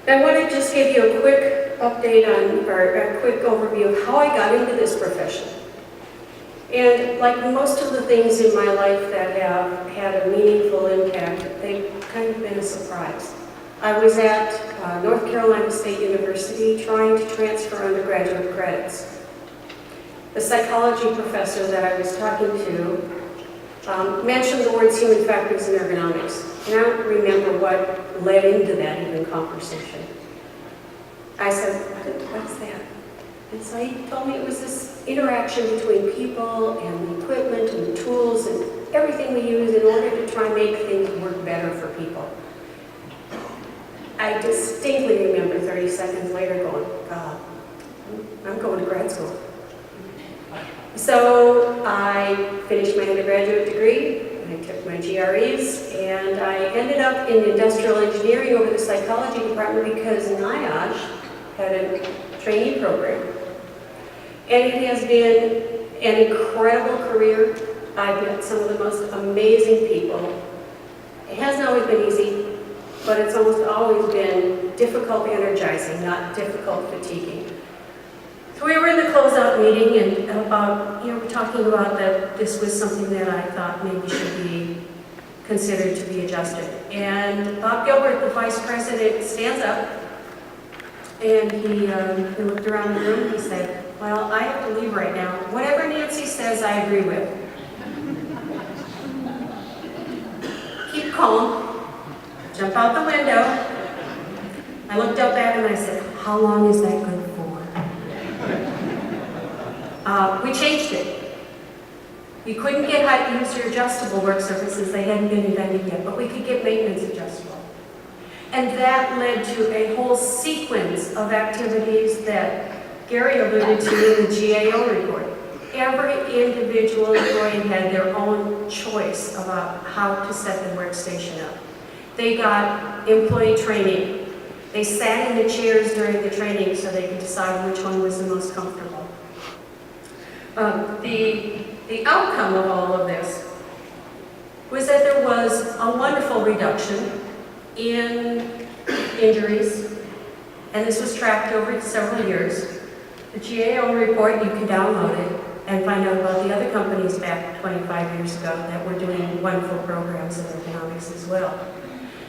I want to just give you a quick update on, or a quick overview of how I got into this profession. And like most of the things in my life that have had a meaningful impact, they've kind of been a surprise. I was at North Carolina State University trying to transfer undergraduate credits. The psychology professor that I was talking to mentioned the words human factors and ergonomics. And I don't remember what led into that even conversation. I said, what's that? And so he told me it was this interaction between people and the equipment and the tools and everything we use in order to try and make things work better for people. I distinctly remember 30 seconds later going, God, I'm going to grad school. So I finished my undergraduate degree, I took my GREs, and I ended up in industrial engineering over the psychology department because IISE had a trainee program. And it has been an incredible career. I've met some of the most amazing people. It hasn't always been easy, but it's almost always been difficult energizing, not difficult fatiguing. So we were in the closeout meeting and we're talking about that this was something that I thought maybe should be considered to be adjusted. And Bob Gilbert, the vice president, stands up and he looked around the room and he said, well, I have to leave right now. Whatever Nancy says, I agree with. Keep calm. Jump out the window. I looked up at him and I said, how long is that good for? We changed it. We couldn't get high user adjustable work surfaces, they hadn't been invented yet, but we could get maintenance adjustable. And that led to a whole sequence of activities that Gary alluded to in the GAO report. Every individual employee had their own choice about how to set the workstation up. They got employee training. They sat in the chairs during the training so they could decide which one was the most comfortable. The outcome of all of this was that there was a wonderful reduction in injuries, and this was tracked over several years. The GAO report, you can download it and find out about the other companies back 25 years ago that were doing wonderful programs in ergonomics as well.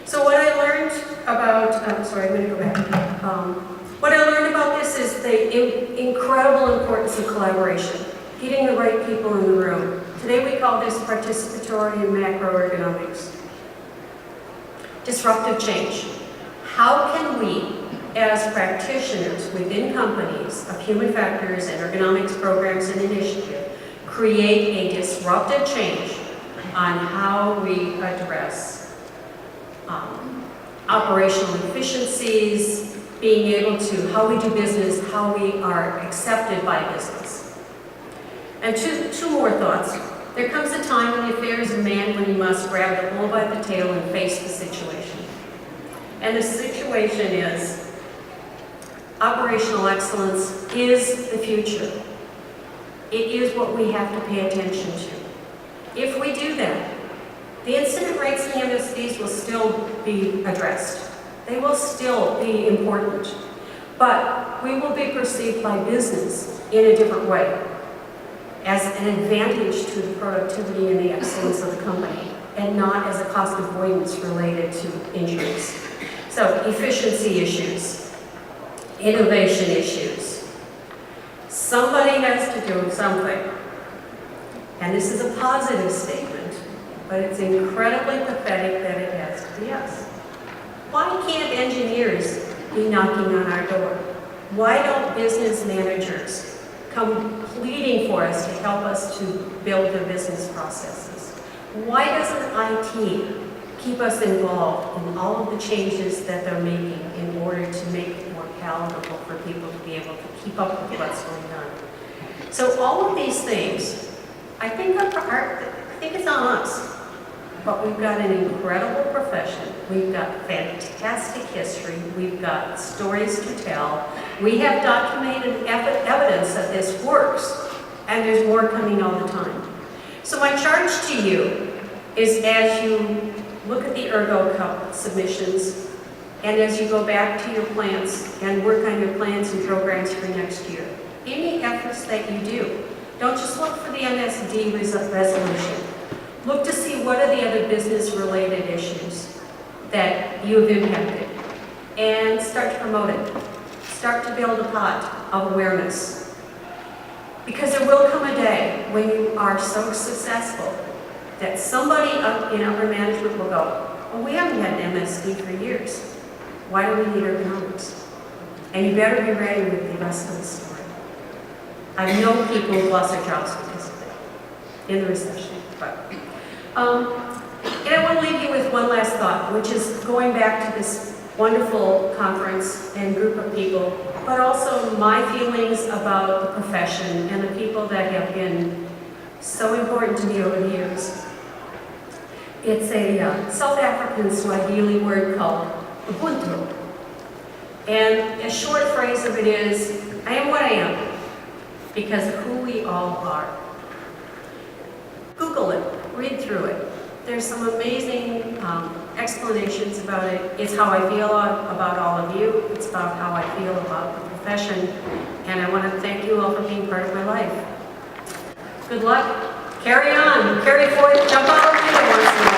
So what I learned about, I'm going to go back. What I learned about this is the incredible importance of collaboration, getting the right people in the room. Today we call this participatory and macroergonomics. Disruptive change. How can we, as practitioners within companies of human factors and ergonomics programs and initiative, create a disruptive change on how we address operational efficiencies, being able to, how we do business, how we are accepted by business. And two more thoughts. There comes a time in the affairs of man when you must grab the bull by the tail and face the situation. And the situation is operational excellence is the future. It is what we have to pay attention to. If we do that, the incident rates and the MSDs will still be addressed. They will still be important, but we will be perceived by business in a different way, as an advantage to the productivity and the excellence of the company, and not as a cost avoidance related to injuries. So, efficiency issues, innovation issues. Somebody has to do something. And this is a positive statement, but it's incredibly pathetic that it has to be us. Why can't engineers be knocking on our door? Why don't business managers come pleading for us to help us to build their business processes? Why doesn't IT keep us involved in all of the changes that they're making in order to make it more palatable for people to be able to keep up with what's going on? So all of these things, I think it's on us. But we've got an incredible profession. We've got fantastic history. We've got stories to tell. We have documented evidence that this works, and there's more coming all the time. So my charge to you is, as you look at the Ergo Cup submissions and as you go back to your plans and work on your plans and programs for next year. Any efforts that you do, don't just look for the MSD resolution. Look to see what are the other business-related issues that you have impacted, and start to promote it. Start to build a pot of awareness. Because there will come a day when you are so successful that somebody up in upper management will go, well, we haven't had an MSD for years. Why do we need ergonomics? And you better be ready with the rest of the story. I've known people who lost their jobs because of it in the recession. And I want to leave you with one last thought, which is going back to this wonderful conference and group of people, but also my feelings about the profession and the people that have been so important to me over the years. It's a South African Swahili word called Ubuntu. And a short phrase of it is, I am what I am, because of who we all are. Google it, read through it. There's some amazing explanations about it. It's how I feel about all of you. It's about how I feel about the profession. And I want to thank you all for being part of my life. Good luck. Carry on. Carry forth. Jump out of the window once in a while.